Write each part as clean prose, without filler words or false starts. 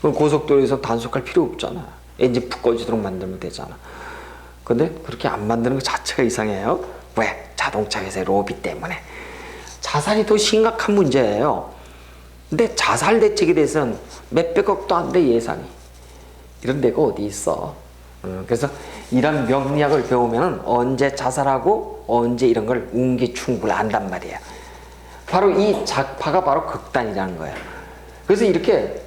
그럼 고속도로에서 단속할 필요 없잖아. 엔진 푹 꺼지도록 만들면 되잖아. 근데 그렇게 안 만드는 것 자체가 이상해요. 왜? 자동차 회사의 로비 때문에. 자살이 더 심각한 문제예요. 근데 자살 대책에 대해서는 몇백억도 안 돼, 예산이. 이런 데가 어디 있어. 그래서 이런 명리학을 배우면 언제 자살하고 언제 이런 걸 운기충부를 안단 말이에요. 바로 이 작파가 바로 극단이라는 거예요. 그래서 이렇게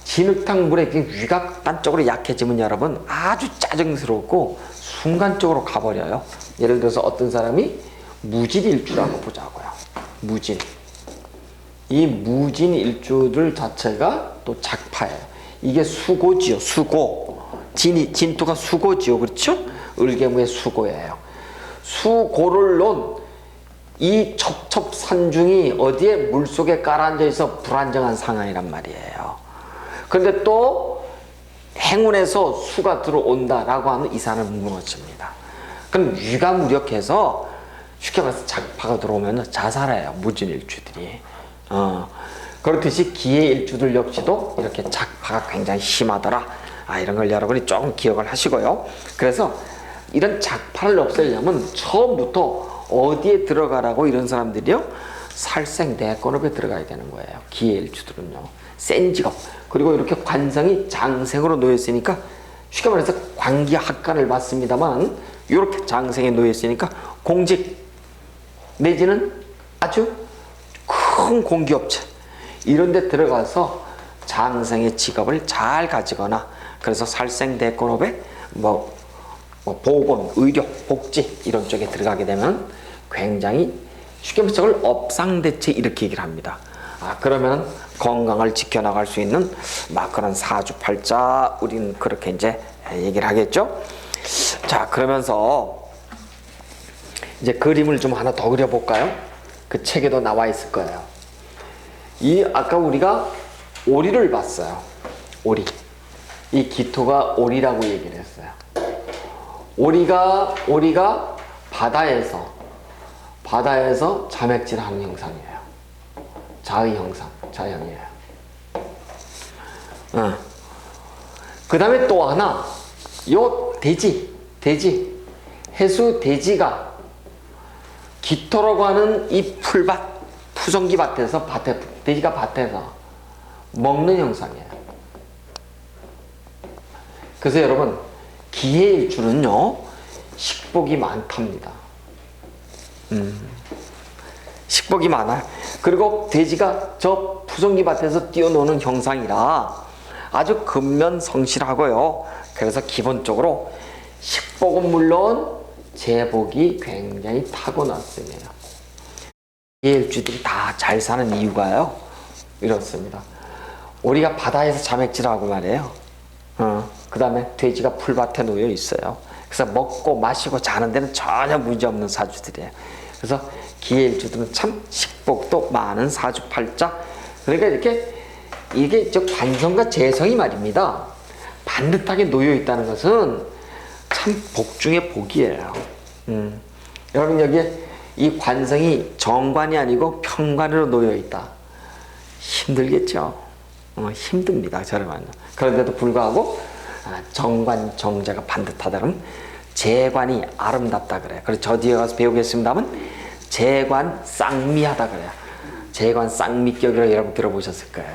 진흙탕 물에 위가 극단적으로 약해지면 여러분 아주 짜증스럽고 순간적으로 가버려요. 예를 들어서 어떤 사람이 무진일주라고 보자고요. 무진. 이 무진일주들 자체가 또 작파예요. 이게 수고지요. 수고. 진토가 수고지요. 그렇죠? 을개무의 수고예요. 수고를 놓은 이 첩첩산중이 어디에 물속에 깔아앉아 있어 불안정한 상황이란 말이에요. 그런데 또 행운에서 수가 들어온다라고 하는 이산을 무너집니다. 그럼 위가 무력해서 쉽게 말해서 작파가 들어오면 자살해요. 무진일주들이. 그렇듯이 기해일주들 역시도 이렇게 작파가 굉장히 심하더라. 이런 걸 여러분이 조금 기억을 하시고요. 그래서 이런 작파를 없애려면 처음부터 어디에 들어가라고 이런 사람들이요? 살생대권업에 들어가야 되는 거예요. 기해일주들은요. 센 직업. 그리고 이렇게 관성이 장생으로 놓여있으니까 쉽게 말해서 관기학관을 받습니다만 이렇게 장생에 놓여있으니까 공직 내지는 아주 큰 공기업체 이런 데 들어가서 장생의 직업을 잘 가지거나 그래서 살생대권업에 보건, 의료, 복지 이런 쪽에 들어가게 되면 굉장히 쉽게 말해서 그걸 업상대체 이렇게 얘기를 합니다. 그러면 건강을 지켜나갈 수 있는 막 그런 사주팔자 우리는 그렇게 이제 얘기를 하겠죠. 자, 그러면서 이제 그림을 좀 하나 더 그려볼까요? 그 책에도 나와 있을 거예요. 아까 우리가 오리를 봤어요. 오리. 이 기토가 오리라고 얘기를 했어요. 오리가 바다에서 자맥질하는 형상이에요. 자의 형상, 자연이에요. 그 다음에 또 하나, 요 돼지, 해수 돼지가 기토라고 하는 이 풀밭, 푸성기 밭에서 돼지가 밭에서 먹는 형상이에요. 그래서 여러분, 기해일주는요, 식복이 많답니다. 식복이 많아요. 그리고 돼지가 저 푸성기 밭에서 뛰어노는 형상이라 아주 근면성실하고요. 그래서 기본적으로 식복은 물론 재복이 굉장히 타고났습니다. 기해일주들이 다 잘 사는 이유가요, 이렇습니다. 우리가 바다에서 자맥질하고 말이에요. 그 다음에 돼지가 풀밭에 놓여 있어요. 그래서 먹고 마시고 자는 데는 전혀 문제없는 사주들이에요. 그래서 기해일주들은 참 식복도 많은 사주팔자. 그러니까 이게 저 관성과 재성이 말입니다. 반듯하게 놓여 있다는 것은 참 복 중에 복이에요. 여러분 여기에 이 관성이 정관이 아니고 편관으로 놓여 있다. 힘들겠죠. 힘듭니다. 저러면. 그런데도 불구하고 정관 정제가 반듯하다 그러면 재관이 아름답다 그래요. 그래서 저 뒤에 가서 배우겠습니다만 재관 쌍미하다 그래요. 재관 쌍미격이라고 여러분 들어보셨을 거예요.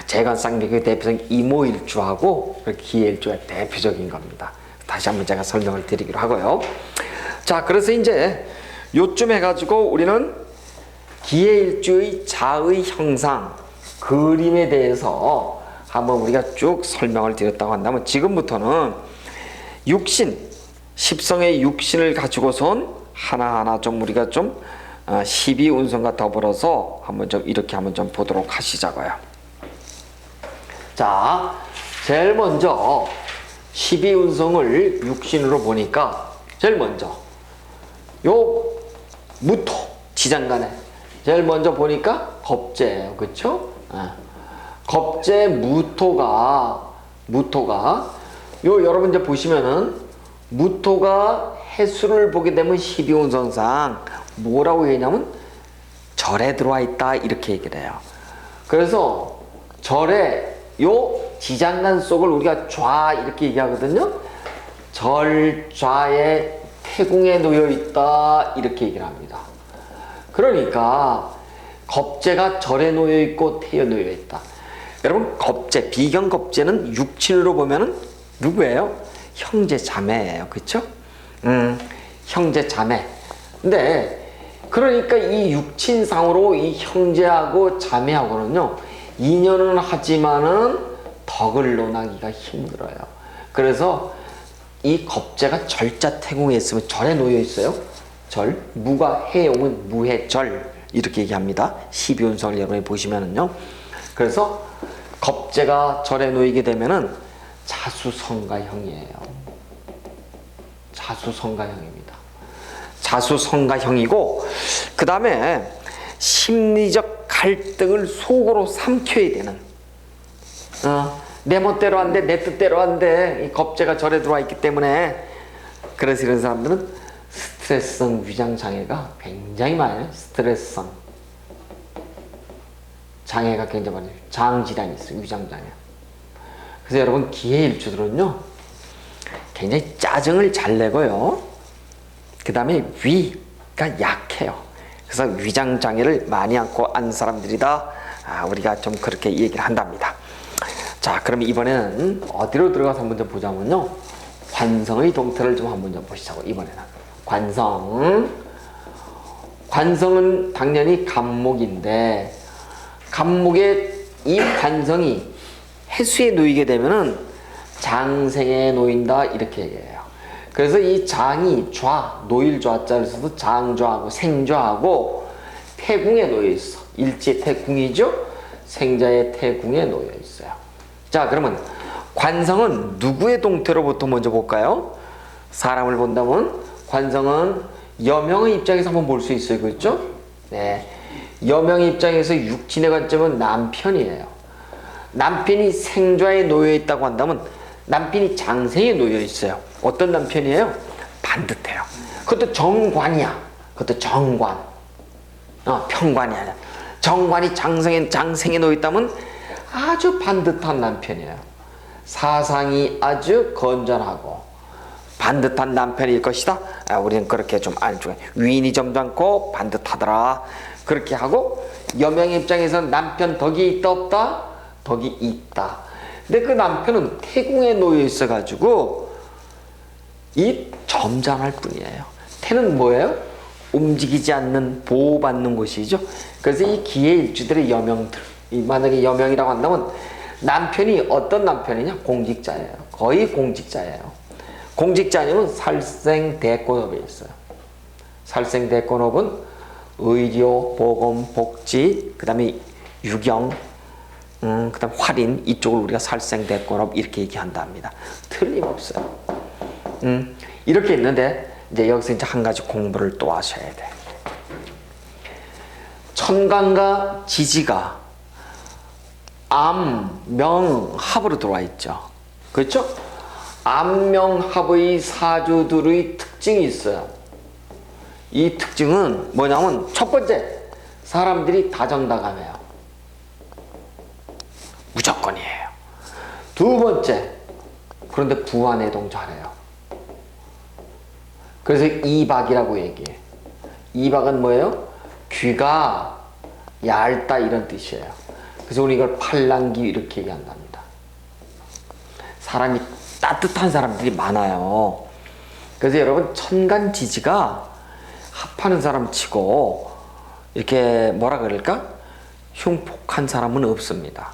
재관 쌍미격의 대표성 이모일주하고 기해일주가 대표적인 겁니다. 다시 한번 제가 설명을 드리기로 하고요. 자, 그래서 이제 요쯤 해가지고 우리는 기해일주의 자의 형상 그림에 대해서 한번 우리가 쭉 설명을 드렸다고 한다면 지금부터는 육신, 십성의 육신을 가지고선 하나하나 좀 우리가 좀 12운성과 더불어서 한번 좀 이렇게 한번 좀 보도록 하시자고요. 자, 제일 먼저 12운성을 육신으로 보니까 제일 먼저 요 무토, 지장간에 제일 먼저 보니까 겁재예요. 그쵸? 겁재 무토가 요 여러분 이제 보시면은 무토가 해수를 보게 되면 12운성상 뭐라고 얘기냐면 절에 들어와 있다 이렇게 얘기를 해요. 그래서 절에 요 지장간 속을 우리가 좌 이렇게 얘기하거든요. 절좌의 태궁에 놓여 있다 이렇게 얘기를 합니다. 그러니까 겁재가 절에 놓여 있고 태에 놓여 있다. 여러분 겁재, 비견겁재는 육친으로 보면은 누구예요? 형제 자매예요. 그렇죠? 형제 자매. 근데 그러니까 이 육친상으로 이 형제하고 자매하고는요 인연은 하지만은 덕을 논하기가 힘들어요. 그래서 이 겁재가 절자 태궁에 있으면 절에 놓여 있어요. 절, 무가 해용은 무해절 이렇게 얘기합니다. 12운성을 여러분이 보시면은요. 그래서 겁재가 절에 놓이게 되면은 자수성가형이에요. 자수성가형입니다. 자수성가형이고 그 다음에 심리적 갈등을 속으로 삼켜야 되는 내 멋대로 안 돼, 내 뜻대로 안 돼. 이 겁재가 절에 들어와 있기 때문에 그래서 이런 사람들은 스트레스성 위장장애가 굉장히 많아요. 스트레스성 장애가 굉장히 많아요. 장질환이 있어요. 위장장애. 그래서 여러분 기해일주들은요 굉장히 짜증을 잘 내고요. 그 다음에 위가 약해요. 그래서 위장장애를 많이 안고 안 사람들이다. 우리가 좀 그렇게 얘기를 한답니다. 자, 그럼 이번에는 어디로 들어가서 한번 좀 보자면요. 관성의 동태를 좀 한번 좀 보시자고. 이번에는 관성. 관성은 당연히 간목인데 간목의 이 관성이 해수에 놓이게 되면은 장생에 놓인다 이렇게 얘기해요. 그래서 이 장이 좌, 놓일 좌자를 써서 장좌하고 생좌하고 태궁에 놓여 있어. 일지의 태궁이죠. 생자의 태궁에 놓여 있어요. 자, 그러면 관성은 누구의 동태로부터 먼저 볼까요? 사람을 본다면 관성은 여명의 입장에서 한번 볼 수 있어요. 그렇죠? 네. 여명의 입장에서 육친의 관점은 남편이에요. 남편이 생좌에 놓여 있다고 한다면 남편이 장생에 놓여 있어요. 어떤 남편이에요? 반듯해요. 그것도 정관이야. 그것도 정관. 평관이 아니야. 정관이 장생에 놓여 있다면 아주 반듯한 남편이에요. 사상이 아주 건전하고 반듯한 남편일 것이다. 우리는 그렇게 좀 안쪽에 위인이 점잖고 반듯하더라. 그렇게 하고 여명의 입장에서는 남편 덕이 있다 없다? 덕이 있다. 근데 그 남편은 태궁에 놓여 있어 가지고 이 점잖을 뿐이에요. 태는 뭐예요? 움직이지 않는 보호받는 곳이죠. 그래서 이 기해일주들의 여명들, 만약에 여명이라고 한다면 남편이 어떤 남편이냐? 공직자예요. 거의 공직자예요. 공직자 아니면 살생대권업에 있어요. 살생대권업은 의료, 보건, 복지, 그 다음에 유경, 그 다음 활인, 이쪽을 우리가 살생대권업 이렇게 얘기한답니다. 틀림없어요. 이렇게 있는데 이제 여기서 이제 한 가지 공부를 또 하셔야 돼. 천간과 지지가 암, 명, 합으로 들어와 있죠. 그렇죠? 암, 명, 합의 사주들의 특징이 있어요. 이 특징은 뭐냐면 첫 번째, 사람들이 다정다감해요. 무조건이에요. 두 번째, 그런데 부화내동 잘해요. 그래서 이박이라고 얘기해. 이박은 뭐예요? 귀가 얇다 이런 뜻이에요. 그래서 우리 이걸 팔랑귀 이렇게 얘기한답니다. 사람이 따뜻한 사람들이 많아요. 그래서 여러분 천간지지가 합하는 사람 치고 이렇게 뭐라 그럴까? 흉폭한 사람은 없습니다.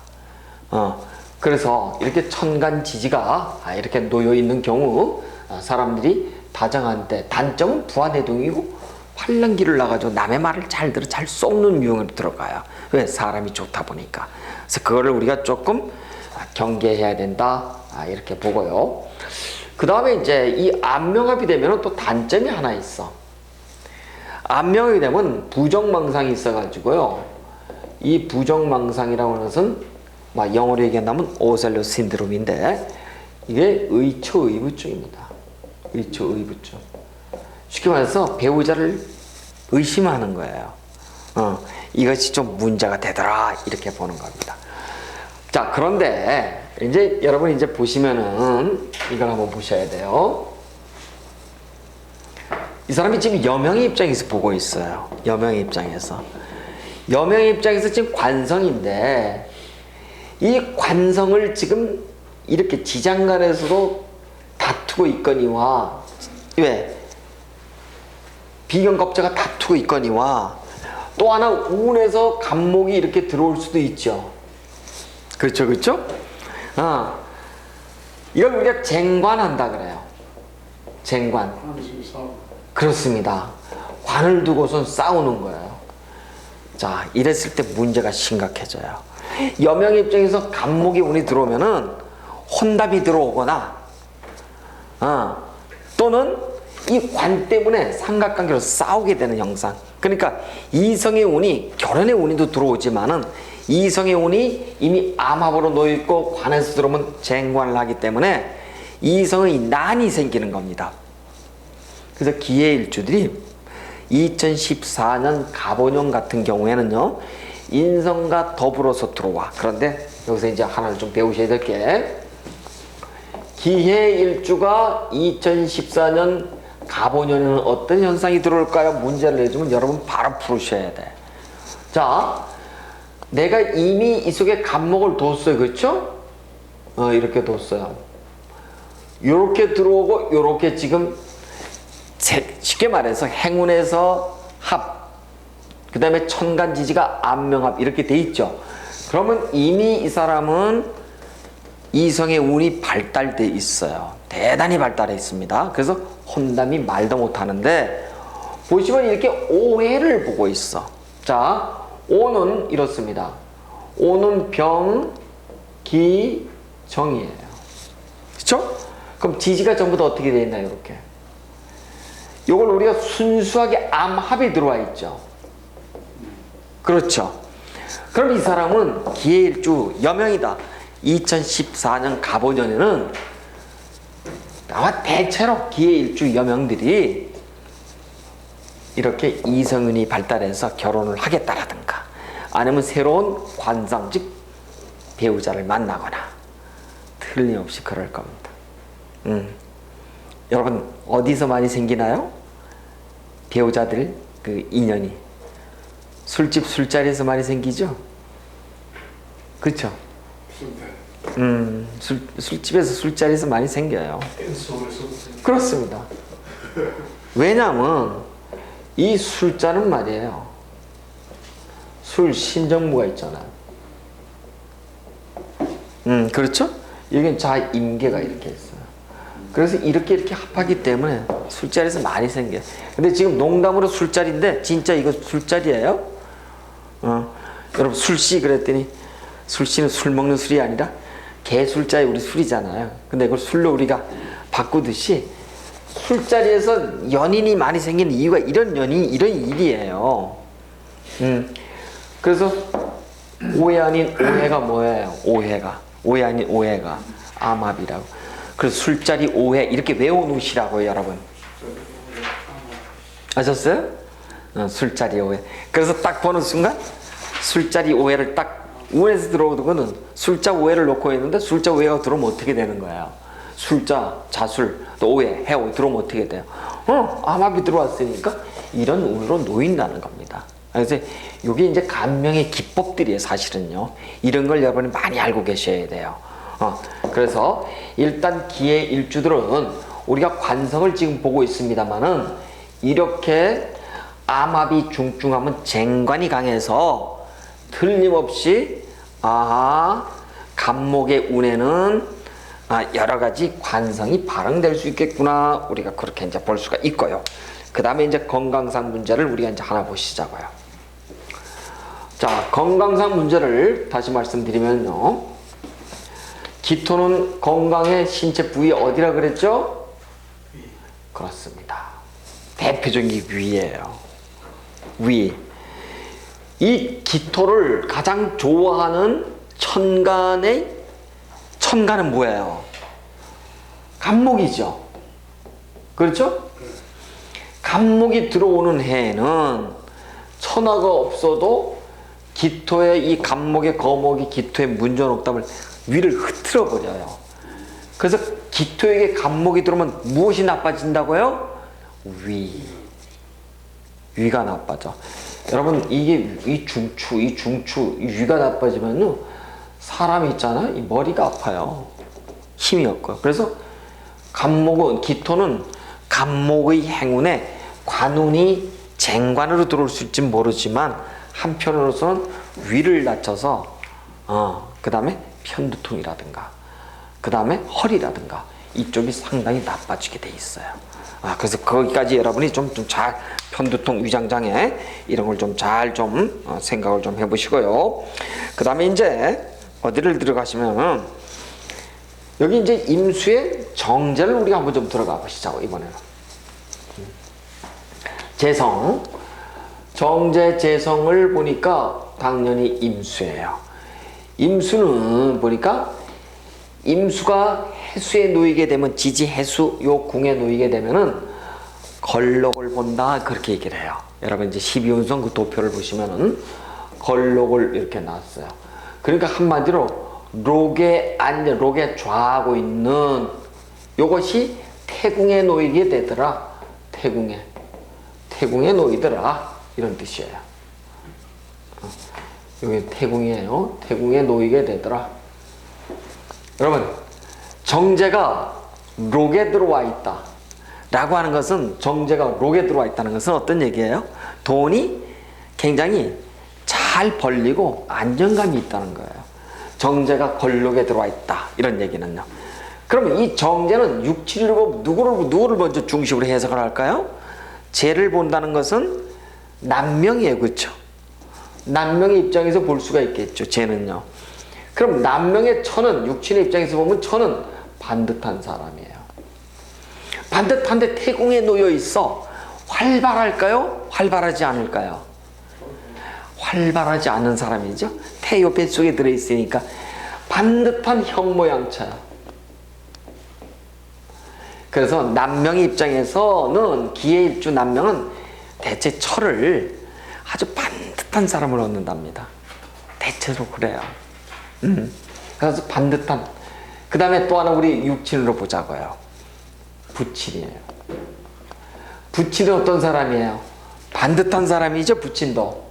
그래서 이렇게 천간지지가 이렇게 놓여 있는 경우 사람들이 다정한데 단점은 부화내동이고 팔랑귀를 나가지고 남의 말을 잘 들어 잘 쏙는 유형으로 들어가요. 왜? 사람이 좋다 보니까. 그래서 그거를 우리가 조금 경계해야 된다 이렇게 보고요. 그 다음에 이제 이 암명합이 되면 또 단점이 하나 있어. 암명합이 되면 부정망상이 있어가지고요. 이 부정망상이라고 하는 것은 영어로 얘기한다면 오셀로 신드롬인데 이게 의초의부증입니다. 의초의부증. 쉽게 말해서 배우자를 의심하는 거예요. 이것이 좀 문제가 되더라 이렇게 보는 겁니다. 자, 그런데 이제 여러분 이제 보시면은 이걸 한번 보셔야 돼요. 이 사람이 지금 여명의 입장에서 보고 있어요. 여명의 입장에서. 여명의 입장에서 지금 관성인데 이 관성을 지금 이렇게 지장간에서도 다투고 있거니와 왜? 비견겁자가 다투고 있거니와 또 하나 운에서 간목이 이렇게 들어올 수도 있죠. 그렇죠, 그렇죠? 이걸 우리가 쟁관한다 그래요. 쟁관. 그렇습니다. 관을 두고선 싸우는 거예요. 자, 이랬을 때 문제가 심각해져요. 여명의 입장에서 간목이 운이 들어오면은 혼답이 들어오거나, 또는 이 관 때문에 삼각관계로 싸우게 되는 형상. 그러니까 이성의 운이 결혼의 운이도 들어오지만은 이성의 운이 이미 암합으로 놓여있고 관에서 들어오면 쟁관을 하기 때문에 이성의 난이 생기는 겁니다. 그래서 기해일주들이 2014년 갑오년 같은 경우에는요, 인성과 더불어서 들어와. 그런데 여기서 이제 하나를 좀 배우셔야 될 게, 기해일주가 2014년 갑오년에는 어떤 현상이 들어올까요? 문제를 내주면 여러분 바로 풀으셔야 돼. 자, 내가 이미 이 속에 간목을 뒀어요. 그렇죠? 이렇게 뒀어요. 요렇게 들어오고 요렇게 지금 쉽게 말해서 행운에서 합, 그 다음에 천간지지가 안명합 이렇게 돼 있죠. 그러면 이미 이 사람은 이성의 운이 발달돼 있어요. 대단히 발달해 있습니다. 그래서 혼담이 말도 못하는데 보시면 이렇게 오해를 보고 있어. 자, 오는 이렇습니다. 오는 병, 기, 정이에요. 그렇죠? 그럼 지지가 전부 다 어떻게 되어 있나요? 이렇게. 이걸 우리가 순수하게 암합이 들어와 있죠. 그렇죠. 그럼 이 사람은 기해일주 여명이다. 2014년 갑오년에는 아마 대체로 기해일주 여명들이 이렇게 이성운이 발달해서 결혼을 하겠다라든가 아니면 새로운 관상 즉 배우자를 만나거나 틀림없이 그럴 겁니다. 여러분 어디서 많이 생기나요? 배우자들 그 인연이 술집 술자리에서 많이 생기죠? 그렇죠? 술집에서 술자리에서 많이 생겨요. 그렇습니다. 왜냐하면 이 술자는 말이에요. 술 신정무가 있잖아요. 그렇죠? 여기는 자임계가 이렇게 있어요. 그래서 이렇게 합하기 때문에 술자리에서 많이 생겨요. 근데 지금 농담으로 술자리인데 진짜 이거 술자리예요? 여러분 술씨 그랬더니 술씨는 술 먹는 술이 아니라 개술자에 우리 술이잖아요. 근데 그걸 술로 우리가 바꾸듯이 술자리에서 연인이 많이 생기는 이유가 이런 이런 일이에요. 그래서 오해 아닌 오해가 뭐예요? 오해 아닌 오해가 암합이라고. 그래서 술자리 오해 이렇게 외워놓으시라고요, 여러분. 아셨어요? 술자리 오해. 그래서 딱 보는 순간 술자리 오해를 딱 운에서 들어오는 거는 술자 오해를 놓고 있는데 술자 오해가 들어오면 어떻게 되는 거예요? 술자, 자술, 또 오해, 해오 들어오면 어떻게 돼요? 암합이 들어왔으니까 이런 운으로 놓인다는 겁니다. 그래서 이게 이제 간명의 기법들이에요, 사실은요. 이런 걸 여러분이 많이 알고 계셔야 돼요. 그래서 일단 기해 일주들은 우리가 관성을 지금 보고 있습니다만은 이렇게 암합이 중증하면 쟁관이 강해서 틀림없이 간목의 운에는 여러 가지 관성이 발생될 수 있겠구나. 우리가 그렇게 이제 볼 수가 있고요. 그 다음에 이제 건강상 문제를 우리가 이제 하나 보시자고요. 자, 건강상 문제를 다시 말씀드리면요. 기토는 건강의 신체 부위 어디라 그랬죠? 그렇습니다. 대표적인 게 위예요. 위. 이 기토를 가장 좋아하는 천간은 뭐예요? 간목이죠. 그렇죠? 간목이 들어오는 해에는 천하가 없어도 기토에 이 간목의 거목이 기토의 문전옥답을 위를 흐트러 버려요. 그래서 기토에게 간목이 들어오면 무엇이 나빠진다고요? 위가 나빠져. 여러분 이게 이 중추 이 위가 나빠지면요 사람이 있잖아 이 머리가 아파요. 힘이 없고요. 그래서 간목은 기토는 간목의 행운에 관운이 쟁관으로 들어올 수 있을지 모르지만 한편으로서는 위를 낮춰서 그 다음에 편두통이라든가 그 다음에 허리라든가 이쪽이 상당히 나빠지게 돼 있어요. 그래서 거기까지 여러분이 좀 잘 편두통 위장장애 이런 걸 좀 잘 생각을 좀 해보시고요. 그 다음에 이제 어디를 들어가시면은 여기 이제 임수의 정제를 우리가 한번 좀 들어가 보시자고 이번에는. 재성 정제 재성을 보니까 당연히 임수예요. 임수는 보니까 임수가 해수에 놓이게 되면 지지 해수 요 궁에 놓이게 되면은 걸록을 본다 그렇게 얘기를 해요. 여러분 이제 12운성 그 도표를 보시면은 걸록을 이렇게 놨어요. 그러니까 한마디로 록에 좌하고 있는 요것이 태궁에 놓이게 되더라. 태궁에 놓이더라 이런 뜻이에요. 여기 태궁이에요. 태궁에 놓이게 되더라. 여러분 정제가 록에 들어와 있다 라고 하는 것은 정제가 록에 들어와 있다는 것은 어떤 얘기예요? 돈이 굉장히 잘 벌리고 안정감이 있다는 거예요. 정제가 걸록에 들어와 있다 이런 얘기는요. 그러면 이 정제는 육칠을 보고 누구를 먼저 중심으로 해석을 할까요? 재를 본다는 것은 남명이에요. 그렇죠? 남명의 입장에서 볼 수가 있겠죠. 재는요. 그럼 남명의 천은 육친의 입장에서 보면 천은 반듯한 사람이에요. 반듯한데 태궁에 놓여 있어. 활발할까요? 활발하지 않을까요? 활발하지 않은 사람이죠. 태요 뱃속에 들어있으니까 반듯한 형 모양차야. 그래서 남명의 입장에서는 기해일주 남명은 대체 철을 아주 반듯한 사람을 얻는답니다. 대체로 그래요. 그래서 반듯한. 그 다음에 또 하나 우리 육친으로 보자고요. 부친이에요. 부친은 어떤 사람이에요? 반듯한 사람이죠. 부친도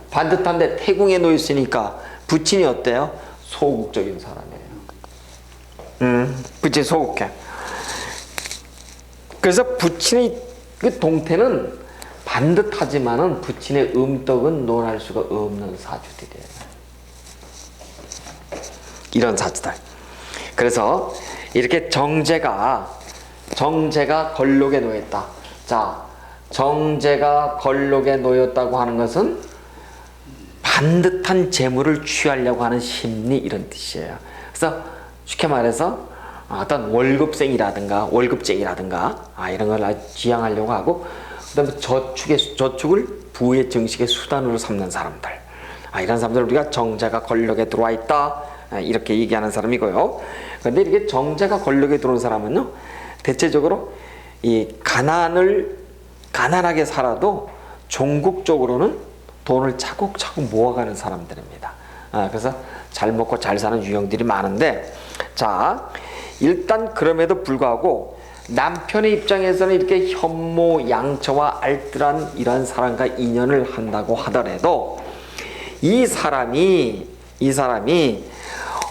반듯한데 태궁에 놓여 있으니까 부친이 어때요? 소극적인 사람이에요. 부친 소극해. 그래서 부친의 그 동태는 반듯하지만은 부친의 음덕은 논할 수가 없는 사주들이에요. 이런 사주들. 그래서 이렇게 정제가 걸록에 놓였다. 자, 정제가 걸록에 놓였다고 하는 것은 반듯한 재물을 취하려고 하는 심리 이런 뜻이에요. 그래서 쉽게 말해서 어떤 월급쟁이라든가 이런 걸 지향하려고 하고 그 다음에 저축을 부의 정식의 수단으로 삼는 사람들 이런 사람들 우리가 정제가 걸록에 들어와 있다 이렇게 얘기하는 사람이고요. 그런데 이렇게 정제가 걸록에 들어온 사람은요 대체적으로 이 가난하게 살아도 종국적으로는 돈을 차곡차곡 모아가는 사람들입니다. 그래서 잘 먹고 잘 사는 유형들이 많은데, 자 일단 그럼에도 불구하고 남편의 입장에서는 이렇게 현모 양처와 알뜰한 이런 사람과 인연을 한다고 하더라도 이 사람이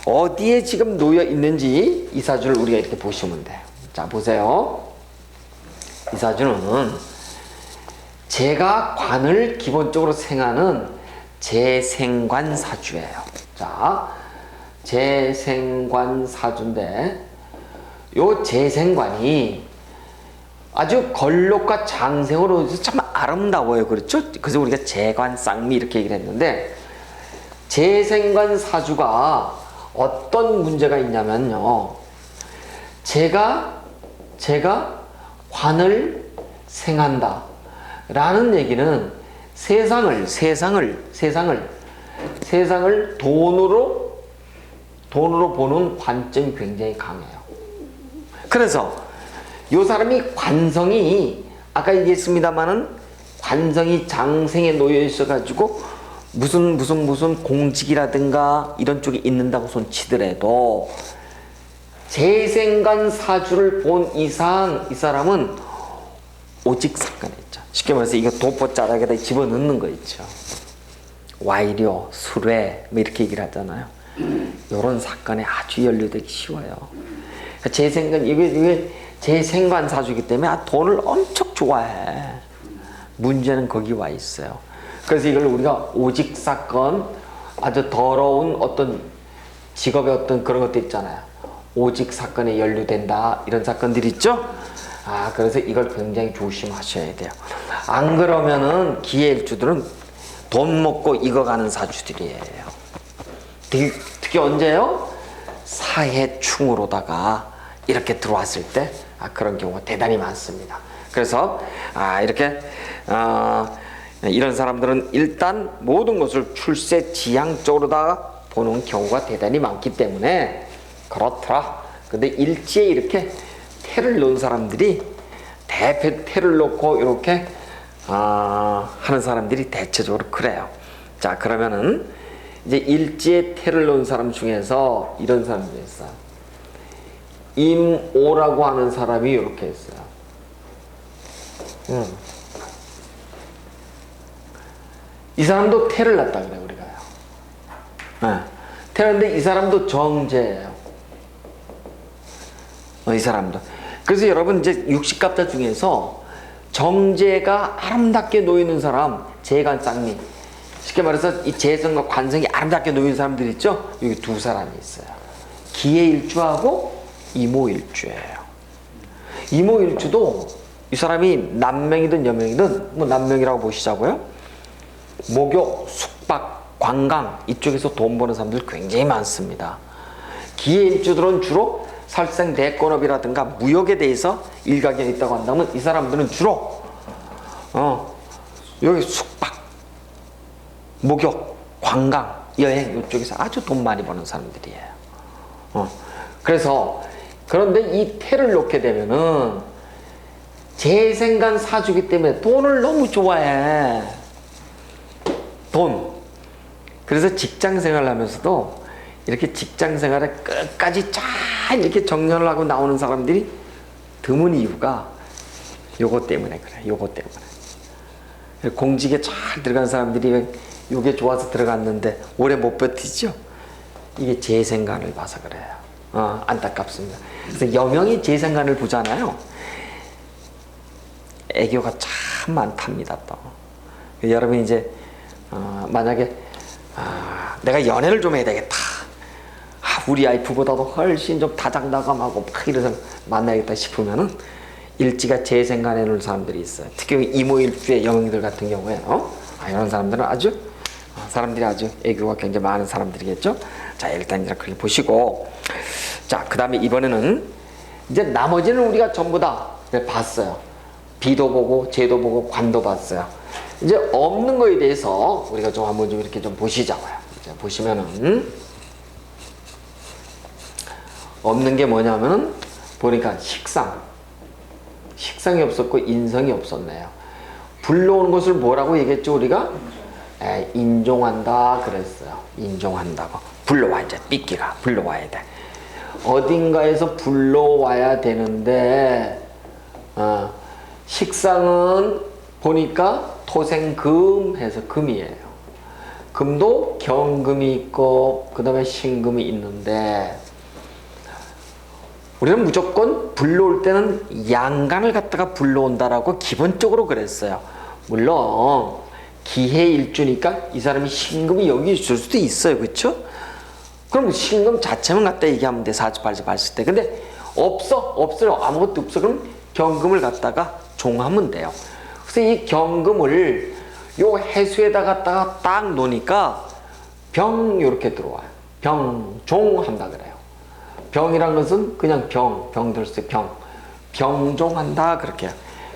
어디에 지금 놓여 있는지 이 사주를 우리가 이렇게 보시면 돼요. 자 보세요. 이 사주는 제가 관을 기본적으로 생하는 재생관 사주예요. 자, 재생관 사주인데 요 재생관이 아주 걸록과 장생으로 참 아름다워요. 그렇죠? 그래서 우리가 재관쌍미 이렇게 얘기를 했는데 재생관 사주가 어떤 문제가 있냐면요. 제가 관을 생한다 라는 얘기는 세상을 돈으로 보는 관점이 굉장히 강해요. 그래서 이 사람이 관성이 아까 얘기했습니다마는 관성이 장생에 놓여 있어 가지고 무슨 공직이라든가 이런 쪽에 있는다고 손 치더라도 재생관 사주를 본 이상 이 사람은 오직 사건에 있죠. 쉽게 말해서 이거 도포자락에다 집어넣는 거 있죠. 와이료, 수뢰 뭐 이렇게 얘기를 하잖아요. 이런 사건에 아주 연루되기 쉬워요. 재생관 이게 재생관 사주이기 때문에 돈을 엄청 좋아해. 문제는 거기 와 있어요. 그래서 이걸 우리가 오직 사건, 아주 더러운 어떤 직업의 어떤 그런 것도 있잖아요. 오직 사건에 연루된다 이런 사건들이 있죠. 그래서 이걸 굉장히 조심하셔야 돼요. 안 그러면은 기해일주들은 돈 먹고 익어가는 사주들이에요. 특히 언제요? 사해충으로다가 이렇게 들어왔을 때 그런 경우가 대단히 많습니다. 그래서 이렇게 이런 사람들은 일단 모든 것을 출세지향적으로다가 보는 경우가 대단히 많기 때문에 그렇더라. 근데 일지에 이렇게 태를 놓은 사람들이 태를 놓고 이렇게 하는 사람들이 대체적으로 그래요. 자, 그러면은 이제 일지에 태를 놓은 사람 중에서 이런 사람들이 있어요. 임오라고 하는 사람이 이렇게 있어요. 이 사람도 태를 났다 그래요, 우리가요. 태는데 이 사람도 정제예요. 이 사람도. 그래서 여러분 이제 육식갑자 중에서 정제가 아름답게 놓이는 사람, 재간 쌍미. 쉽게 말해서 이 재성과 관성이 아름답게 놓이는 사람들 있죠? 여기 두 사람이 있어요. 기해일주하고 이모일주예요. 이모일주도 이 사람이 남명이든 여명이든 뭐 남명이라고 보시자고요. 목욕, 숙박, 관광 이쪽에서 돈 버는 사람들 굉장히 많습니다. 기해일주들은 주로 살생 대건업이라든가 무역에 대해서 일가견이 있다고 한다면 이 사람들은 주로 여기 숙박, 목욕, 관광, 여행 이쪽에서 아주 돈 많이 버는 사람들이에요. 그래서 그런데 이 태를 놓게 되면은 재생간 사주기 때문에 돈을 너무 좋아해. 돈. 그래서 직장 생활을 하면서도 이렇게 직장 생활에 끝까지 잘 이렇게 정렬을 하고 나오는 사람들이 드문 이유가 요거 때문에 그래. 요거 때문에. 공직에 잘 들어간 사람들이 요게 좋아서 들어갔는데 오래 못 버티죠. 이게 재생관을 봐서 그래요. 안타깝습니다. 그래서 여명이 재생관을 보잖아요. 애교가 참 많답니다. 또 여러분 이제 만약에 내가 연애를 좀 해야 되겠다. 우리 와이프보다도 훨씬 좀 다장다감하고 막 이래서 만나야겠다 싶으면은 일지가 재생관해 놓은 사람들이 있어요. 특히 이모일주의 영웅들 같은 경우에 이런 사람들은 아주 사람들이 아주 애교가 굉장히 많은 사람들이겠죠. 자, 일단 이렇게 보시고, 자, 그 다음에 이번에는 이제 나머지는 우리가 전부 다 봤어요. 비도 보고 재도 보고 관도 봤어요. 이제 없는 거에 대해서 우리가 좀 한번 좀 이렇게 좀 보시자고요. 이제 보시면은 없는 게 뭐냐면은 보니까 식상이 없었고 인성이 없었네요. 불러오는 것을 뭐라고 얘기했죠 우리가? 인종한다 그랬어요. 인종한다고. 불러와. 이제 삐끼가 불러와야 돼. 어딘가에서 불러와야 되는데 식상은 보니까 토생금 해서 금이에요. 금도 경금이 있고 그 다음에 신금이 있는데 우리는 무조건 불러올 때는 양간을 갖다가 불러온다라고 기본적으로 그랬어요. 물론 기해일주니까 이 사람이 신금이 여기 있을 수도 있어요. 그렇죠? 그럼 신금 자체만 갖다 얘기하면 돼. 사주팔자 봤을 때. 근데 없어요. 아무것도 없어. 그럼 경금을 갖다가 종하면 돼요. 그래서 이 경금을 요 해수에다 갖다가 딱 놓으니까 병 이렇게 들어와요. 병종한다 그래요. 병이란 것은 그냥 병들었어요. 병종한다 그렇게.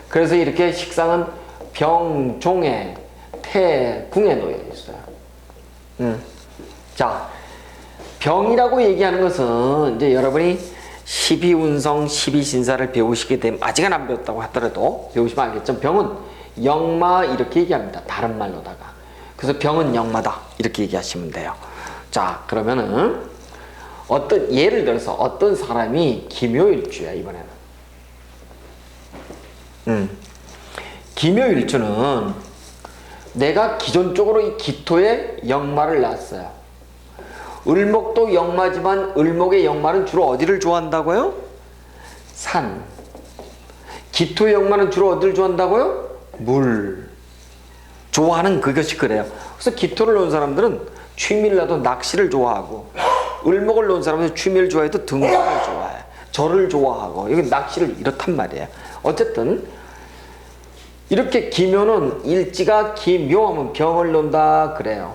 그래서 이렇게 식상은 병종에 태궁에 놓여 있어요. 자, 병이라고 얘기하는 것은 이제 여러분이 12운성 12신사를 배우시게 되면 아직은 안 배웠다고 하더라도 배우시면 알겠죠. 병은 영마 이렇게 얘기합니다. 다른 말로다가. 그래서 병은 영마다 이렇게 얘기하시면 돼요. 자, 그러면은 예를 들어서 어떤 사람이 기묘일주야 이번에는. 기묘일주는 내가 기존적으로 이 기토에 역마를 놨어요. 을목도 역마지만 을목의 역마는 주로 어디를 좋아한다고요? 산. 기토의 역마는 주로 어디를 좋아한다고요? 물. 좋아하는 그것이 그래요. 그래서 기토를 놓은 사람들은 취미를 놔도 낚시를 좋아하고, 을목을 놓은 사람은 취미를 좋아해도 등산을 좋아해. 절을 좋아하고, 여기 낚시를 이렇단 말이에요. 어쨌든 이렇게 기묘는 일지가 기묘하면 병을 놓는다 그래요.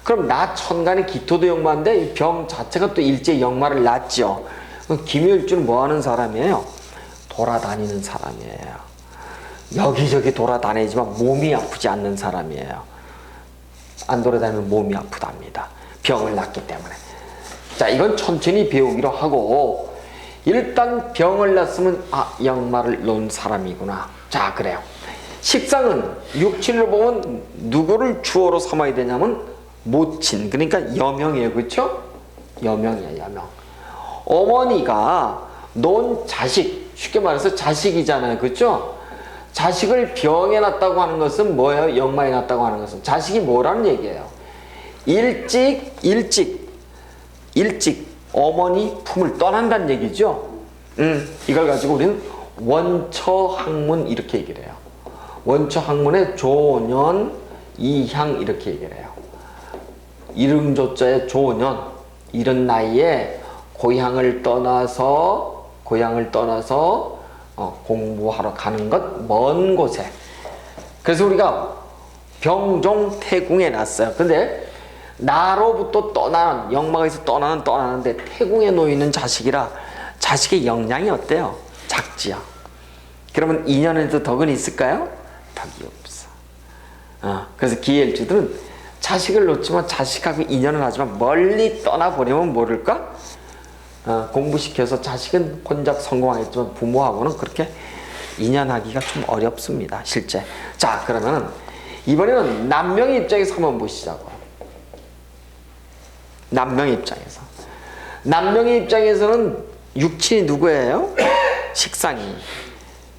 그럼 나 천간의 기토도 역마인데 이 병 자체가 또 일지의 역마를 놨죠. 기묘일주는 뭐 하는 사람이에요? 돌아다니는 사람이에요. 여기저기 돌아다니지만 몸이 아프지 않는 사람이에요. 안 돌아다니면 몸이 아프답니다. 병을 낳기 때문에. 자, 이건 천천히 배우기로 하고, 일단 병을 낳았으면 역마를 놓은 사람이구나. 자, 그래요. 식상은 육친을 보면 누구를 주어로 삼아야 되냐면 모친, 그러니까 여명이에요. 그렇죠? 여명이에요. 여명. 어머니가 놓은 자식, 쉽게 말해서 자식이잖아요. 그렇죠? 자식을 병에 놨다고 하는 것은 뭐예요? 역마에 놨다고 하는 것은 자식이 뭐라는 얘기예요? 일찍 어머니 품을 떠난다는 얘기죠. 이걸 가지고 우리는 원처학문 이렇게 얘기를 해요. 원처학문에 조년, 이향 이렇게 얘기를 해요. 이름조자의 조년, 이른 나이에 고향을 떠나서 공부하러 가는 것, 먼 곳에. 그래서 우리가 병종태궁에 놨어요. 근데 나로부터 떠나는, 역마가 있어 떠나는데 태궁에 놓이는 자식이라 자식의 영향이 어때요? 작지요. 그러면 인연에도 덕은 있을까요? 덕이 없어. 그래서 기일주들은 자식을 놓지만 자식하고 인연을 하지만 멀리 떠나버리면 모를까? 공부시켜서 자식은 혼자 성공하겠지만 부모하고는 그렇게 인연하기가 좀 어렵습니다. 실제. 자, 그러면 이번에는 남명의 입장에서 한번 보시자고. 남명의 입장에서. 남명의 입장에서는 육친이 누구예요? 식상이.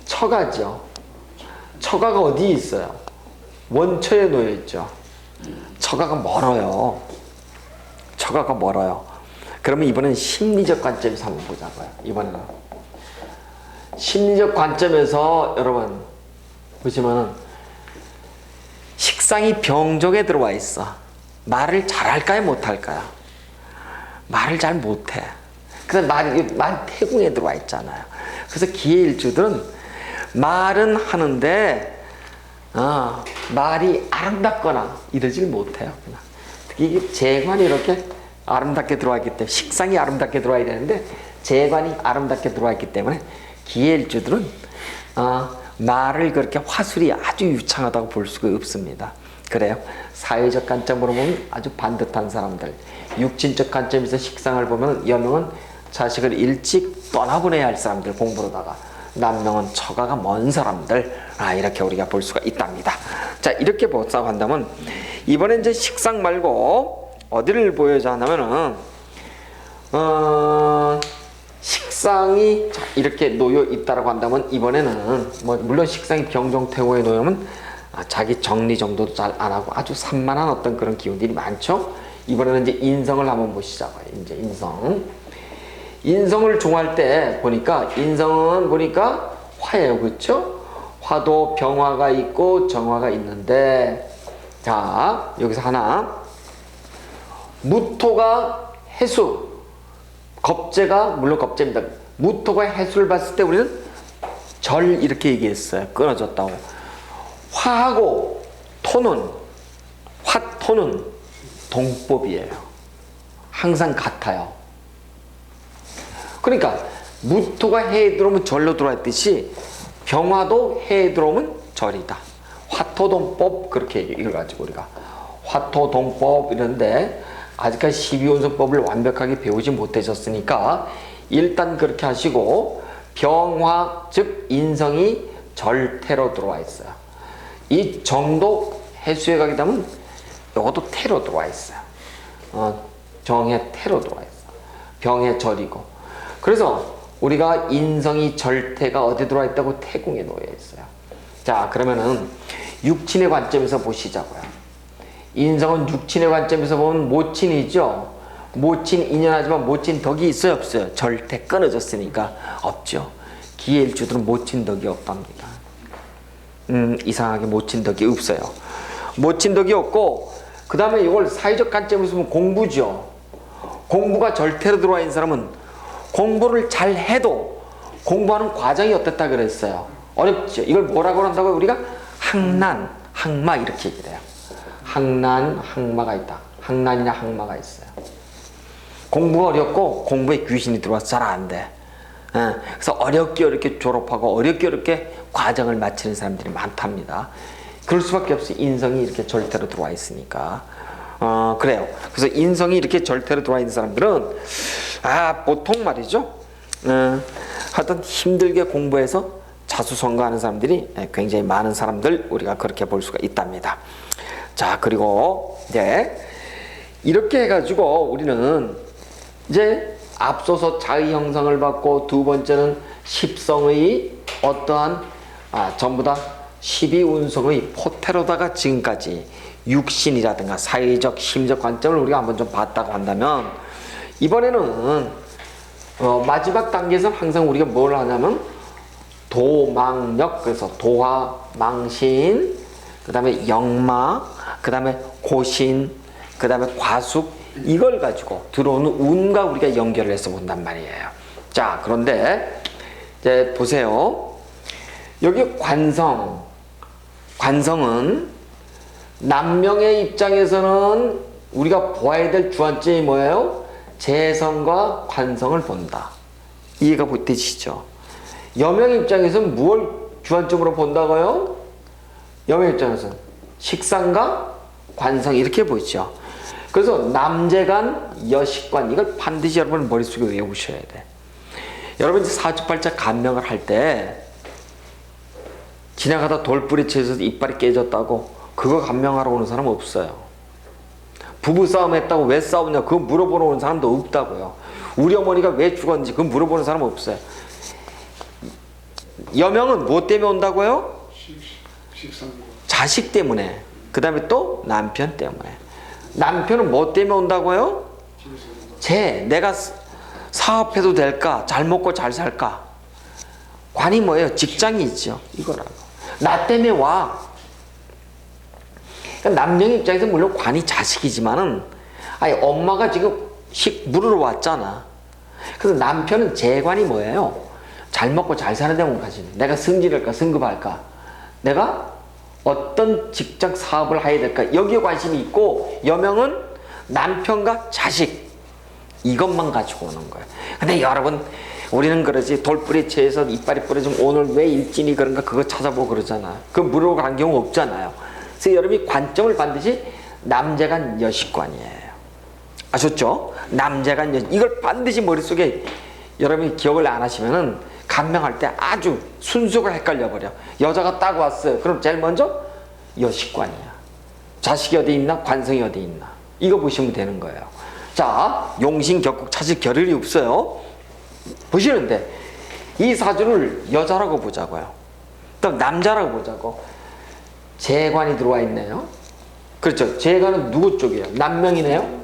처가죠. 처가가 어디에 있어요? 원처에 놓여 있죠. 처가가 멀어요. 처가가 멀어요. 그러면 이번엔 심리적 관점에서 한번 보자고요. 이번에는 심리적 관점에서 여러분 보시면은 식상이 병족에 들어와 있어. 말을 잘할까요? 못할까요? 말을 잘 못해. 그래서 말 태궁에 들어와 있잖아요. 그래서 기해일주들은 말은 하는데 말이 아름답거나 이러질 못해요. 그냥. 특히 이게 재관이 이렇게 아름답게 들어와 있기 때문에, 식상이 아름답게 들어와야 되는데 재관이 아름답게 들어와 있기 때문에 기해일주들은 말을 그렇게 화술이 아주 유창하다고 볼 수가 없습니다. 그래요. 사회적 관점으로 보면 아주 반듯한 사람들, 육친적 관점에서 식상을 보면 여명은 자식을 일찍 떠나보내야 할 사람들, 공부로다가 남명은 처가가 먼 사람들, 이렇게 우리가 볼 수가 있답니다. 자, 이렇게 보자고 한다면 이번에 이제 식상 말고 어디를 보여줘 하냐면은 식상이 이렇게 놓여 있다라고 한다면 이번에는 물론 식상이 병종태고에 놓이면 자기 정리 정도도 잘 안 하고 아주 산만한 어떤 그런 기운들이 많죠. 이번에는 이제 인성을 한번 보시자고요. 이제 인성을 종할 때 보니까 인성은 보니까 화예요. 그렇죠? 화도 병화가 있고 정화가 있는데, 자, 여기서 하나, 무토가 해수, 겁재가 물론 겁재입니다. 무토가 해수를 봤을 때 우리는 절 이렇게 얘기했어요. 끊어졌다고. 화하고 토는, 화토는 동법이에요. 항상 같아요. 그러니까 무토가 해에 들어오면 절로 들어왔듯이 병화도 해에 들어오면 절이다. 화토동법 그렇게 읽어가지고 우리가 화토동법 이런데 아직까지 12원소법을 완벽하게 배우지 못하셨으니까 일단 그렇게 하시고, 병화 즉 인성이 절태로 들어와 있어요. 이 정도 해수에 가게 되면 요것도 태로 들어와 있어요. 정의 태로 들어와 있어. 병의 절이고. 그래서 우리가 인성이 절태가 어디 들어와 있다고? 태궁에 놓여 있어요. 자, 그러면은 육친의 관점에서 보시자고요. 인성은 육친의 관점에서 보면 모친이죠. 모친 인연하지만 모친 덕이 있어요, 없어요? 절대 끊어졌으니까 없죠. 기일주들은 모친 덕이 없답니다. 이상하게 모친 덕이 없어요. 모친 덕이 없고, 그 다음에 이걸 사회적 관점에서 보면 공부죠. 공부가 절대로 들어와 있는 사람은 공부를 잘 해도 공부하는 과정이 어떻다 그랬어요? 어렵죠. 이걸 뭐라고 한다고요? 우리가 항난, 항마 이렇게 얘기를 해요. 항난, 항마가 있다. 항난이나 항마가 있어요. 공부가 어렵고 공부에 귀신이 들어와서 잘 안 돼. 그래서 어렵게 졸업하고 어렵게 과정을 마치는 사람들이 많답니다. 그럴 수밖에 없어요. 인성이 이렇게 절대로 들어와 있으니까. 그래요. 그래서 인성이 이렇게 절대로 들어와 있는 사람들은 보통 말이죠. 하여튼 힘들게 공부해서 자수성가하는 사람들이 굉장히 많은 사람들, 우리가 그렇게 볼 수가 있답니다. 자, 그리고 이제 이렇게 해가지고 우리는 이제 앞서서 자의 형상을 받고, 두 번째는 십성의 어떠한 전부 다 12운성의 포태로다가 지금까지 육신이라든가 사회적 심적 관점을 우리가 한번 좀 봤다고 한다면, 이번에는 마지막 단계에서 항상 우리가 뭘 하냐면 도망력, 그래서 도화, 망신, 그 다음에 역마, 그 다음에 고신, 그 다음에 과숙, 이걸 가지고 들어오는 운과 우리가 연결을 해서 본단 말이에요. 자, 그런데 이제 보세요. 여기 관성은 남명의 입장에서는 우리가 보아야 될 주안점이 뭐예요? 재성과 관성을 본다. 이해가 되시죠? 여명 입장에서는 무엇을 주안점으로 본다고요? 여명 입장에서는 식상과 관성 이렇게 보이죠. 그래서 남재관, 여식관, 이걸 반드시 여러분 머릿속에 외우셔야 돼. 여러분 이제 사주팔자 감명을 할 때 지나가다 돌뿌리 쳐서 이빨이 깨졌다고 그거 감명하러 오는 사람 없어요. 부부싸움 했다고 왜 싸우냐 그거 물어보러 오는 사람도 없다고요. 우리 어머니가 왜 죽었는지 그거 물어보는 사람 없어요. 여명은 뭐 때문에 온다고요? 자식 때문에. 그 다음에 또 남편 때문에. 남편은 뭐 때문에 온다고요? 내가 사업해도 될까? 잘 먹고 잘 살까? 관이 뭐예요? 직장이 있죠. 이거라고. 나 때문에 와. 그러니까 남녀 입장에서 물론 관이 자식이지만은 엄마가 지금 물으러 왔잖아. 그래서 남편은 재관이 뭐예요? 잘 먹고 잘 사는 데만 가지. 내가 승진할까 승급할까? 내가 어떤 직장 사업을 해야 될까? 여기에 관심이 있고, 여명은 남편과 자식 이것만 가지고 오는 거예요. 근데 여러분 우리는 그러지 돌뿌리 채에서 이빨이 부러지면 오늘 왜 일진이 그런가 그거 찾아보고 그러잖아. 그 물어보고 간 경우 없잖아요. 그래서 여러분이 관점을 반드시 남재간 여식관이에요. 아셨죠? 남재간 여식, 이걸 반드시 머릿속에 여러분이 기억을 안 하시면은 감명할 때 아주 순서가 헷갈려 버려. 여자가 딱 왔어요. 그럼 제일 먼저 여식관이야. 자식이 어디 있나? 관성이 어디 있나? 이거 보시면 되는 거예요. 자, 용신, 격국, 차식, 결혈이 없어요. 보시는데 이 사주를 여자라고 보자고요. 또 남자라고 보자고. 재관이 들어와 있네요. 그렇죠. 재관은 누구 쪽이에요? 남명이네요.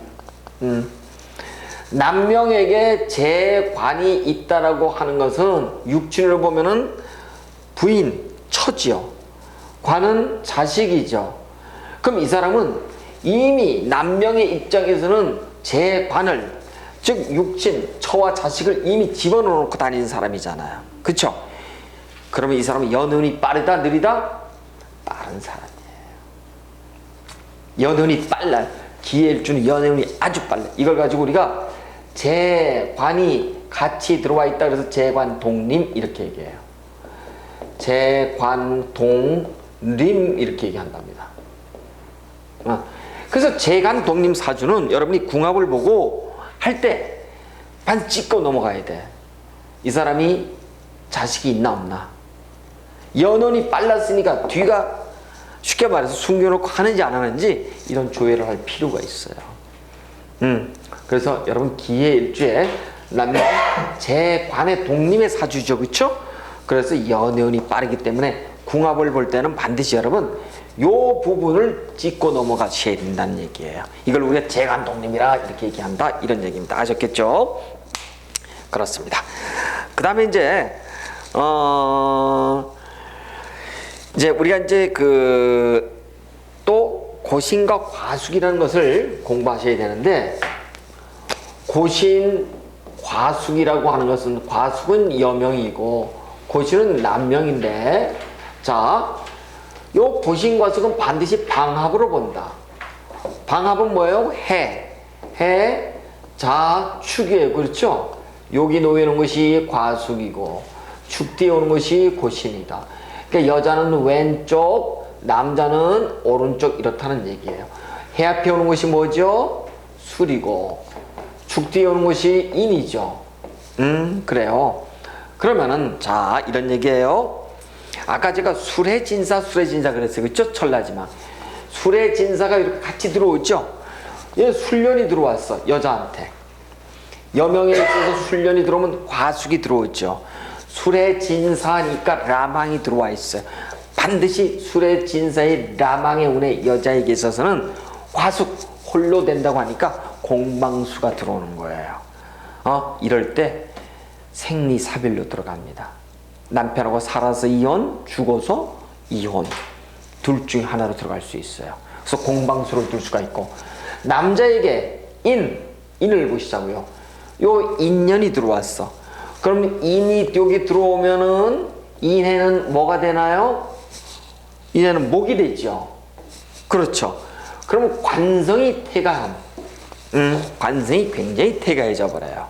남명에게 재관이 있다라고 하는 것은 육친으로 보면은 부인, 처지요. 관은 자식이죠. 그럼 이 사람은 이미 남명의 입장에서는 재관을, 즉 육친, 처와 자식을 이미 집어넣고 다니는 사람이잖아요. 그렇죠? 그러면 이 사람은 연운이 빠르다 느리다? 빠른 사람이에요. 연운이 빨라요. 기회를 주는 연운이 아주 빨라요. 이걸 가지고 우리가 재관이 같이 들어와 있다 그래서 재관동림 이렇게 얘기해요. 재관동림 이렇게 얘기한답니다. 그래서 재관동림 사주는 여러분이 궁합을 보고 할 때 반 찍고 넘어가야 돼. 이 사람이 자식이 있나 없나. 연원이 빨랐으니까 뒤가 쉽게 말해서 숨겨놓고 하는지 안 하는지 이런 조회를 할 필요가 있어요. 그래서 여러분 기해일주에 남녀 재관의 독림의 사주죠, 그렇죠? 그래서 연애운이 빠르기 때문에 궁합을 볼 때는 반드시 여러분 요 부분을 짚고 넘어가셔야 된다는 얘기예요. 이걸 우리가 재관 독림이라 이렇게 얘기한다 이런 얘기입니다. 아셨겠죠? 그렇습니다. 그 다음에 이제 우리가 이제 또 고신과 과숙이라는 것을 공부하셔야 되는데, 고신 과숙이라고 하는 것은, 과숙은 여명이고 고신은 남명인데, 자, 요 고신 과숙은 반드시 방합으로 본다. 방합은 뭐예요? 해, 자, 축이에요. 그렇죠? 여기 놓이는 것이 과숙이고 축 뒤에 오는 것이 고신이다. 그러니까 여자는 왼쪽, 남자는 오른쪽 이렇다는 얘기예요. 해 앞에 오는 것이 뭐죠? 술이고 축 뒤에 오는 것이 인이죠. 그래요. 그러면은 자, 이런 얘기예요. 아까 제가 술의 진사 그랬어요. 그렇죠? 철라지만 술의 진사가 이렇게 같이 들어오죠. 얘 술련이 들어왔어, 여자한테. 여명에 있어서 술련이 들어오면 과숙이 들어오죠. 술의 진사니까 라망이 들어와 있어요. 반드시 술의 진사의 라망의 운에 여자에게 있어서는 과숙 홀로 된다고 하니까 공방수가 들어오는 거예요. 이럴 때 생리사별로 들어갑니다. 남편하고 살아서 이혼, 죽어서 이혼, 둘 중에 하나로 들어갈 수 있어요. 그래서 공방수로 둘 수가 있고, 남자에게 인을 보시자고요. 요 인년이 들어왔어. 그럼 인이 여기 들어오면은 인해는 뭐가 되나요? 인해는 목이 되죠. 그렇죠. 그러면 관성이 퇴가함. 관성이 굉장히 퇴가해져 버려요.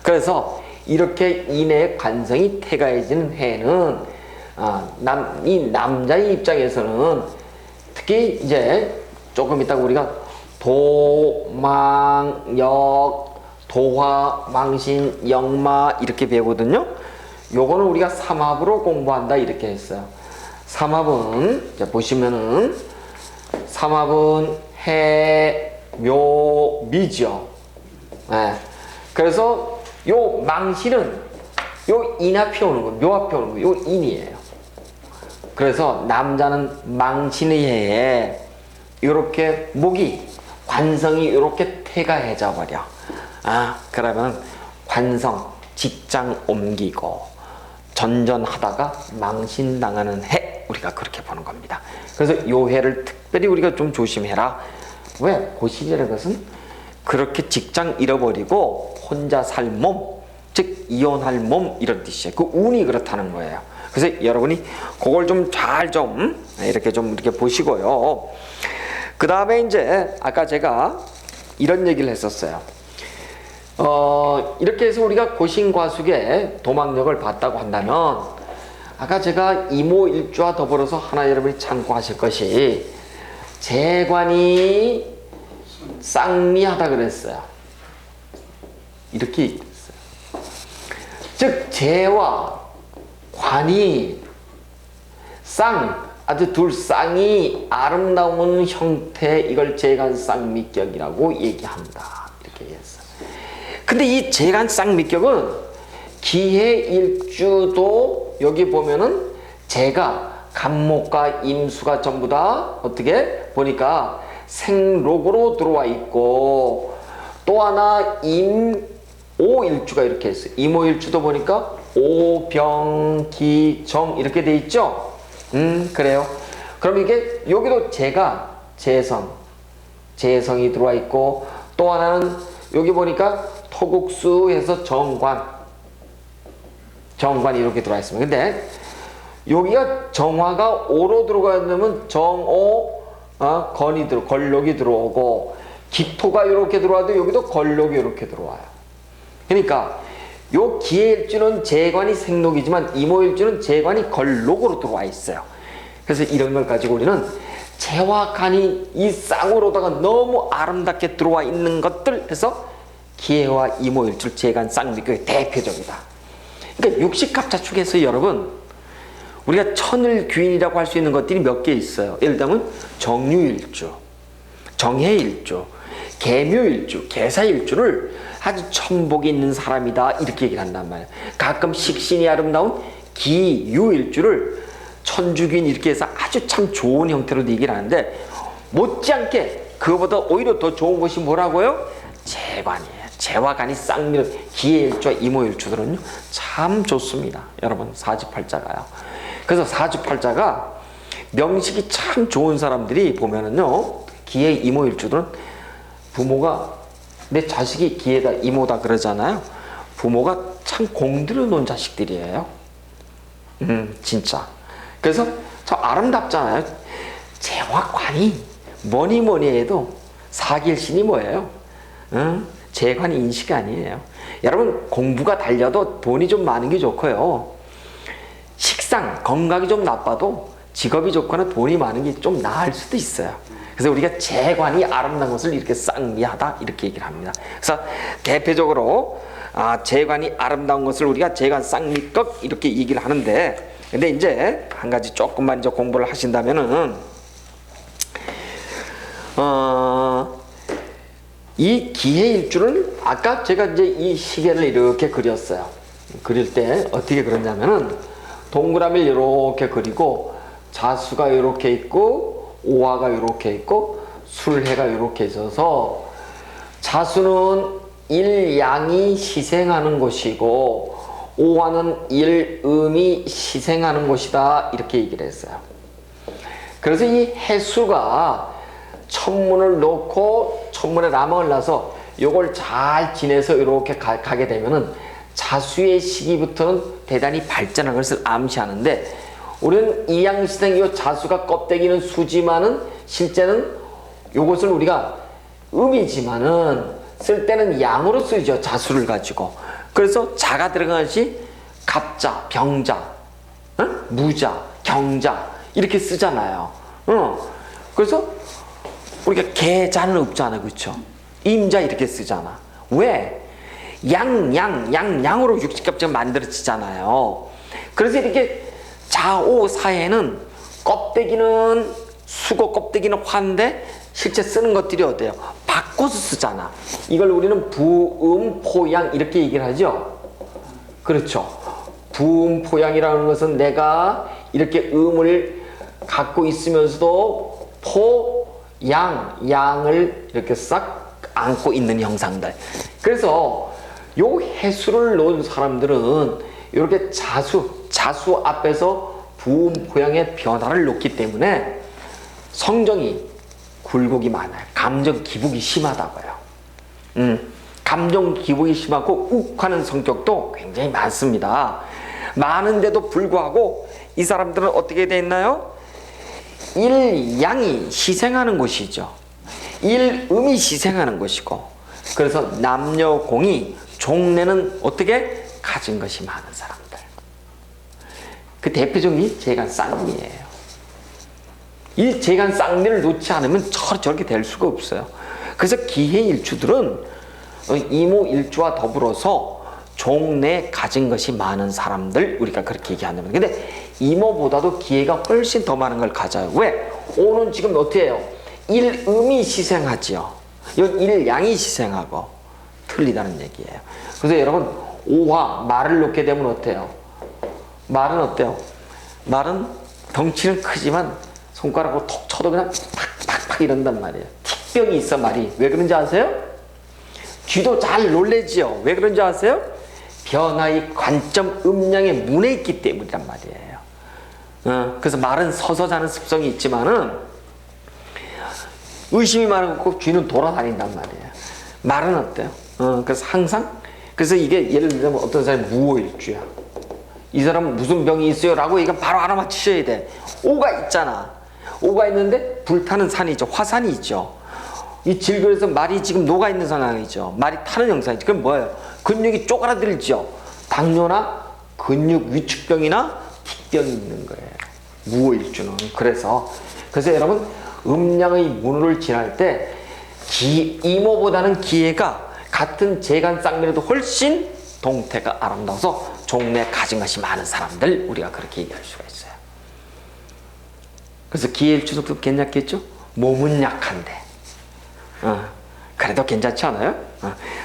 그래서 이렇게 인해의 관성이 퇴가해지는 해는 이 남자의 입장에서는 특히 이제 조금 이따가 우리가 도망역 도화, 망신, 역마 이렇게 배우거든요. 요거는 우리가 삼합으로 공부한다 이렇게 했어요. 삼합은 이제 보시면은 삼합은 해, 묘, 미죠. 네. 그래서 요 망신은 요 인 앞에 오는 거, 묘 앞에 오는 거, 요 인이에요. 그래서 남자는 망신의 해에 요렇게 목이 관성이 요렇게 퇴가해져 버려. 그러면 관성, 직장 옮기고 전전하다가 망신당하는 해, 우리가 그렇게 보는 겁니다. 그래서 요 해를 특별히 우리가 좀 조심해라. 왜? 고시라는 것은 그렇게 직장 잃어버리고 혼자 살 몸, 즉 이혼할 몸 이런 뜻이에요. 그 운이 그렇다는 거예요. 그래서 여러분이 그걸 좀 잘 이렇게 보시고요. 그 다음에 이제 아까 제가 이런 얘기를 했었어요. 이렇게 해서 우리가 고신과숙의 도망력을 봤다고 한다면, 아까 제가 이모일주와 더불어서 하나 여러분이 참고하실 것이, 재관이 쌍미하다 그랬어요. 이렇게 얘기했어요. 즉 재와 관이 아주 둘 쌍이 아름다운 형태, 이걸 재간 쌍미격이라고 얘기한다 이렇게 얘기했어요. 근데 이 재간 쌍미격은 기해일주도 여기 보면은 재가 간목과 임수가 전부 다 어떻게 보니까 생록으로 들어와 있고, 또 하나 임오일주가 이렇게 있어요. 임오일주도 보니까 오병기정 이렇게 돼 있죠. 그래요. 그럼 이게 여기도 재가 재성이 들어와 있고, 또 하나는 여기 보니까 토국수에서 정관이 이렇게 들어와 있습니다. 근데 여기가 정화가 오로 들어가면 정오 건록이 들어오고, 기토가 이렇게 들어와도 여기도 건록이 이렇게 들어와요. 그러니까 요 기해일주는 재관이 생록이지만 이모일주는 재관이 건록으로 들어와 있어요. 그래서 이런 걸 가지고 우리는 재와 간이 이 쌍으로다가 너무 아름답게 들어와 있는 것들 해서 기해와 이모일주 재간 쌍미격의 대표적이다. 그러니까 육식갑자축에서 여러분 우리가 천을귀인이라고 할 수 있는 것들이 몇 개 있어요. 예를 들면 정유일주, 정해일주, 계묘일주, 계사일주를 아주 천복이 있는 사람이다 이렇게 얘기를 한단 말이에요. 가끔 식신이 아름다운 기유일주를 천주귀인 이렇게 해서 아주 참 좋은 형태로 얘기를 하는데, 못지않게 그거보다 오히려 더 좋은 것이 뭐라고요? 재관이에요. 재와 간이 쌍미를, 기해일주와 이모일주들은요 참 좋습니다. 여러분 사주팔자가요. 그래서 사주팔자가 명식이 참 좋은 사람들이 보면은요, 기해 이모일주들은 부모가, 내 자식이 기해다 이모다 그러잖아요. 부모가 참 공들여 놓은 자식들이에요. 진짜. 그래서 참 아름답잖아요. 재와 관이 뭐니 해도 사길신이 뭐예요? 재관이 인식이 아니에요. 여러분 공부가 달려도 돈이 좀 많은 게 좋고요. 식상, 건강이 좀 나빠도 직업이 좋거나 돈이 많은 게 좀 나을 수도 있어요. 그래서 우리가 재관이 아름다운 것을 이렇게 쌍미하다 이렇게 얘기를 합니다. 그래서 대표적으로 재관이 아름다운 것을 우리가 재관 쌍미꺽 이렇게 얘기를 하는데, 근데 이제 한 가지 조금만 이제 공부를 하신다면은 이 기해일주를 아까 제가 이제 이 시계를 이렇게 그렸어요. 그릴 때 어떻게 그렸냐면은 동그라미를 이렇게 그리고 자수가 이렇게 있고 오화가 이렇게 있고 술해가 이렇게 있어서, 자수는 일양이 희생하는 곳이고 오화는 일음이 희생하는 곳이다 이렇게 얘기를 했어요. 그래서 이 해수가 천문을 놓고 천문에 라망을 놔서 요걸 잘 지내서 이렇게 가게 되면은 자수의 시기부터는 대단히 발전한 것을 암시하는데, 우리는 이양시생 이 자수가 껍데기는 수지만은 실제는 요것을 우리가 음이지만은 쓸 때는 양으로 쓰죠. 자수를 가지고. 그래서 자가 들어간 것이 갑자, 병자, 무자, 경자 이렇게 쓰잖아요. 그래서 우리가 계자는 없잖아, 그렇죠? 임자 이렇게 쓰잖아. 왜? 양으로 육식갑자가 만들어지잖아요. 그래서 이렇게 자오사에는 껍데기는 수고, 껍데기는 화인데 실제 쓰는 것들이 어때요? 바꿔서 쓰잖아. 이걸 우리는 부음포양 이렇게 얘기를 하죠. 그렇죠. 부음포양이라는 것은 내가 이렇게 음을 갖고 있으면서도 양을 이렇게 싹 안고 있는 형상들. 그래서 요 해수를 놓은 사람들은 이렇게 자수 앞에서 부음포양의 변화를 놓기 때문에 성정이 굴곡이 많아요. 감정 기복이 심하다고요. 감정 기복이 심하고 욱하는 성격도 굉장히 많습니다. 많은데도 불구하고 이 사람들은 어떻게 돼 있나요? 일양이 희생하는 곳이죠. 일음이 희생하는 것이고, 그래서 남녀공이 종래는 어떻게 가진 것이 많은 사람들. 그 대표적인 재간 쌍미예요. 이 재간 쌍미를 놓지 않으면 저렇게 될 수가 없어요. 그래서 기해일주들은 이모일주와 더불어서 종래 가진 것이 많은 사람들, 우리가 그렇게 얘기한다. 근데 이모보다도 기해가 훨씬 더 많은 걸 가져요. 왜? 오는 지금 어떻게 해요? 일음이 희생하지요. 이건 일양이 희생하고 틀리다는 얘기예요. 그래서 여러분 오화 말을 놓게 되면 어때요? 말은 어때요? 말은 덩치는 크지만 손가락으로 톡 쳐도 그냥 팍팍팍 이런단 말이에요. 틱병이 있어 말이. 왜 그런지 아세요? 귀도 잘 놀래지요. 왜 그런지 아세요? 변화의 관점 음량의 문에 있기 때문이란 말이에요. 그래서 말은 서서 자는 습성이 있지만은 의심이 많고 귀는 돌아다닌단 말이에요. 말은 어때요? 그래서 항상, 그래서 이게 예를 들면 어떤 사람이 무오일주야. 이 사람은 무슨 병이 있어요? 라고 이건 바로 알아맞히셔야 돼. 오가 있잖아. 오가 있는데 불타는 산이 있죠. 화산이 있죠. 이 질근에서 말이 지금 녹아있는 상황이죠. 말이 타는 형상이죠. 그럼 뭐예요? 근육이 쪼그라들죠. 당뇨나 근육 위축병이나 틱병이 있는 거예요. 무오일주는. 그래서 여러분 음양의 문을 지날 때 이모보다는 기해가 같은 재간 쌍미라도 훨씬 동태가 아름다워서 종래 가진 것이 많은 사람들, 우리가 그렇게 얘기할 수가 있어요. 그래서 기회일주도 괜찮겠죠? 몸은 약한데. 그래도 괜찮지 않아요?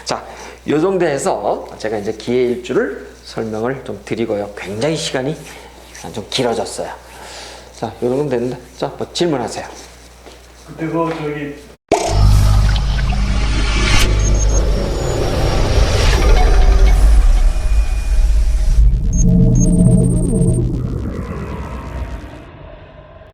자, 요 정도 해서 제가 이제 기회일주를 설명을 좀 드리고요. 굉장히 시간이 좀 길어졌어요. 자, 요 정도 됐는데, 자, 뭐 질문하세요. 그때 그 저기